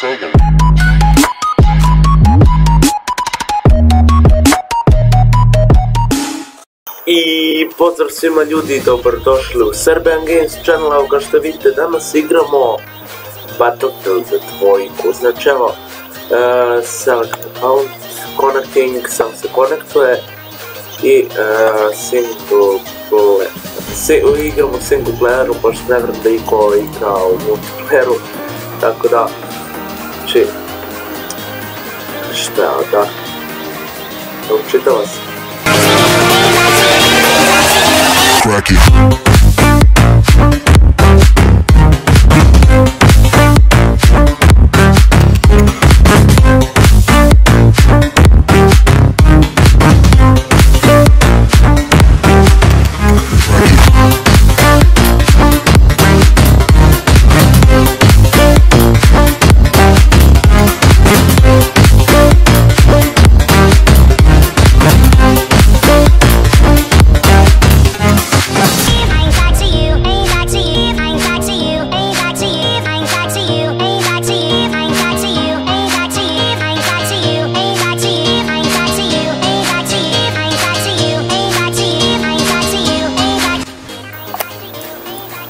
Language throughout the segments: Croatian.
Sagan. I pozdrav svima ljudi, dobrodošli u Serbian Games channel. Evo kao što vidite, danas igramo Battlefield 2. Znači evo, select account, connecting, sam se konektuje i igramo single playeru, pošto ne vjerujem da iko igra u multiplayeru, tako da, znači, šta da, učitava se. Cracky.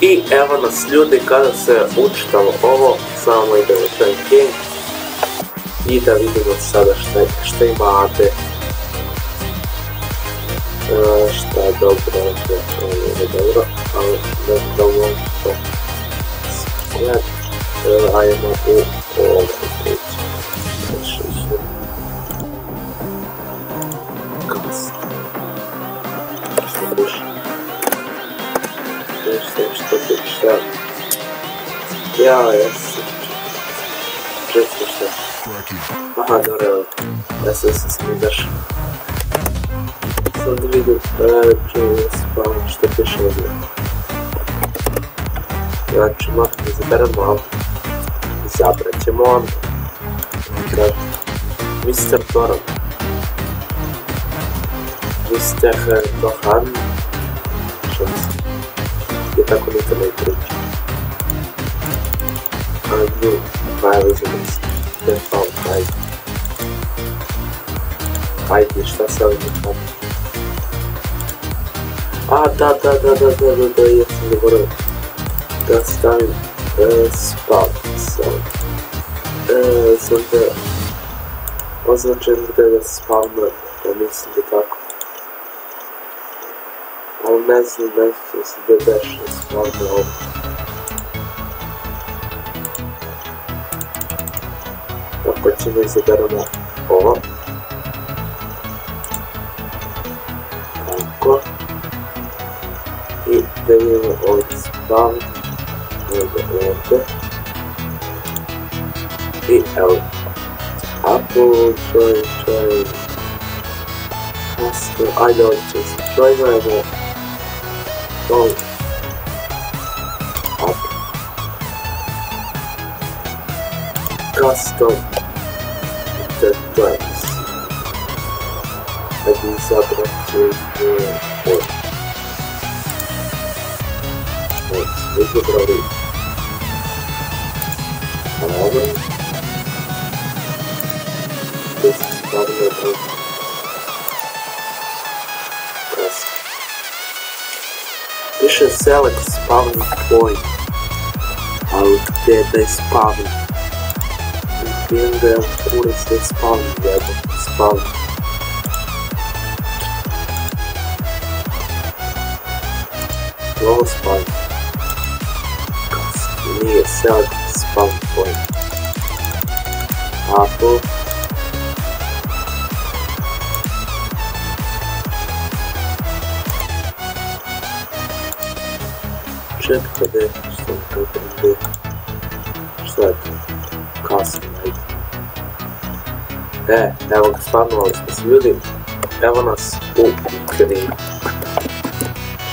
I evo nas ljudi, kada se učitamo ovo, samo idemo u game i da vidimo sada šta imate, šta je dobro, nije dobro, ali ne dobro to sklad, ajmo u ovom priči. Šta? Ja sam često šta. Aha, dobro, evo. Ja sam izašao. Sad vidim, čujem spavam što piše ovdje. Znači, makar izaberemo, ali izabrat ćemo on. Mr. Toron. Mr. Tohan. Što mislim? Je tako nikad ne priča. A nju, pa evo izabrat se. Default, ajde. Ajde, šta se ovdje kada? A, da, jesam zaboravio. Da stavim spawn, sam da označen gdje da spawnujem, ja mislim da tako. Ali ne znam se gdje daš na spawnu ovo. Tako ćemo izaberamo ovo. Tako. I da vidimo ovdje spawn, ovdje. I evo. Apple, join. Custom, ajde ovdje će se joinujemo. Join. Up. Custom. Defense. Ajde izabrati ovdje. Izabrali ovo. Gdje se stavljaju ovdje. Piše select spawn point, ali gdje je da je spawn? Vidim da je kurac da je spawn jedan, spawn. Ovo spawn. Nije select spawn point. Apple. Četka gdje, što je to gdje? Što je to? Custom, ajde. Evo ga, spanovali smo se ljudi. Evo nas u Ukrajini.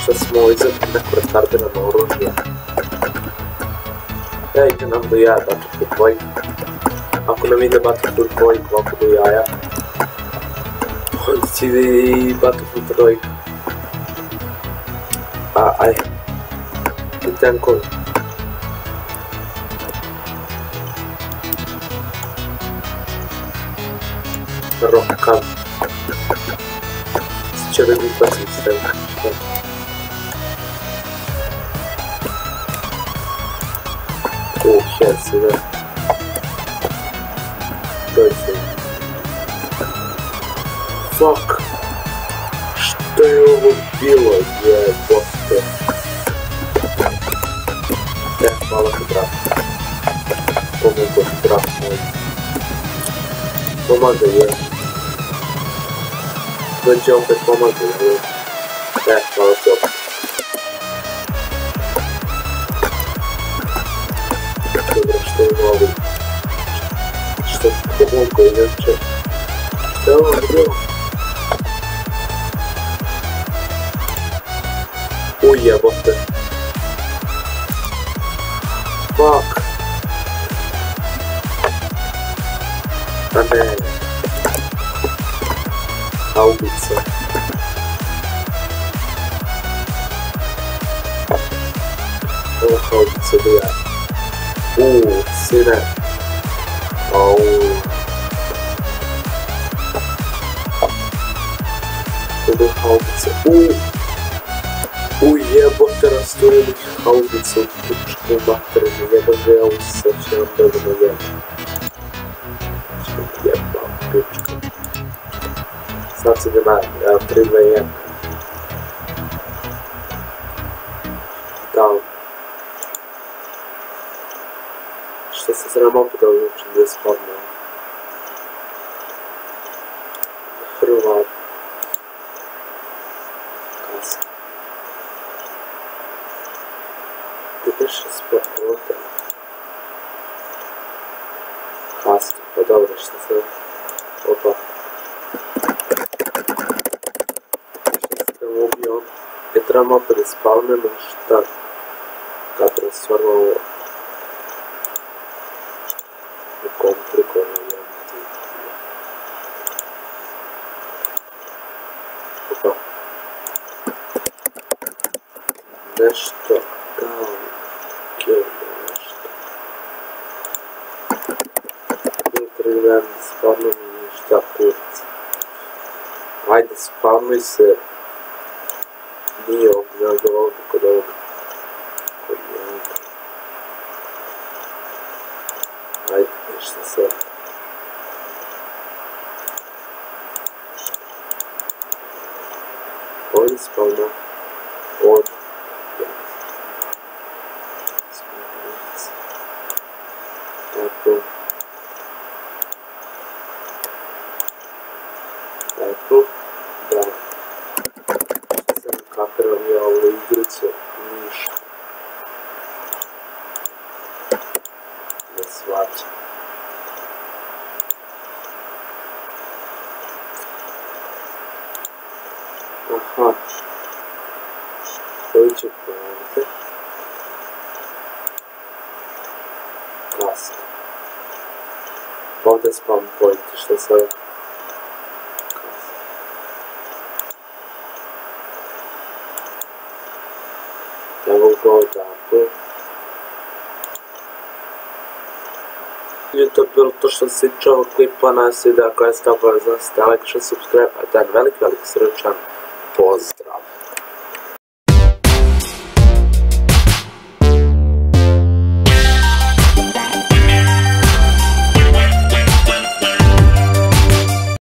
Što smo izabrali neko retardirano oružje. Ide nam do jaja Battlefield 2. Ako nam ide Battlefield 2 ovako do jaja, onda će ide i Battlefield 3. Aj. I tenkovi. Rokan. Će da mi pacim stavka. Herci, da. To je sve. Fuck. Što je ovo bilo, jebote. Hvala ti, brat. Pomogu, brat moj. Pomagaj, je. Dođe opet pomagaj, je. Hvala ti opet. Dobro, što je ovo? Što je pomogu, inače? Što je ovo bilo? Jebote. Fuck. A ne. Haubica. Ovo haubica bila. Sine. Au. Ovo haubica. Jebote, rasturili haubicu u pičku materinu, jedan ga ja usaćam dobro jedan. Jebam pička. Sad se ga najem, evo 3, 2, 1. Down. Što se trebam opet odlučiti da je spadno. Hrvat. Kasa. Ti piše sporta. Kasta, pa dobro, šta se... Opa. Šta se trebam ubio? Je trebam opet da spavnemo, šta? Kako je stvarno ovo? Komplikovano je. Opa. Nešto kao... Filtri spavno mi šta kurac. Ajde spavnuj se. Nije ovdje kod ovoga. Kod njega. Ajde nešto sad. Ovdje spavno. Ovdje. Tako. Tako. Da. Sam kapiram ja ovu igricu. Ništa. Ne svađam. Aha. Koji će pojaviti? Kasta. Ovdje spawn point, što sad? Kasta. Evo go odavde. Je to bilo to što se tiče ovog klipa, nas videa koja je stavila za like, subscribe, a dan velik srećan pozdrav!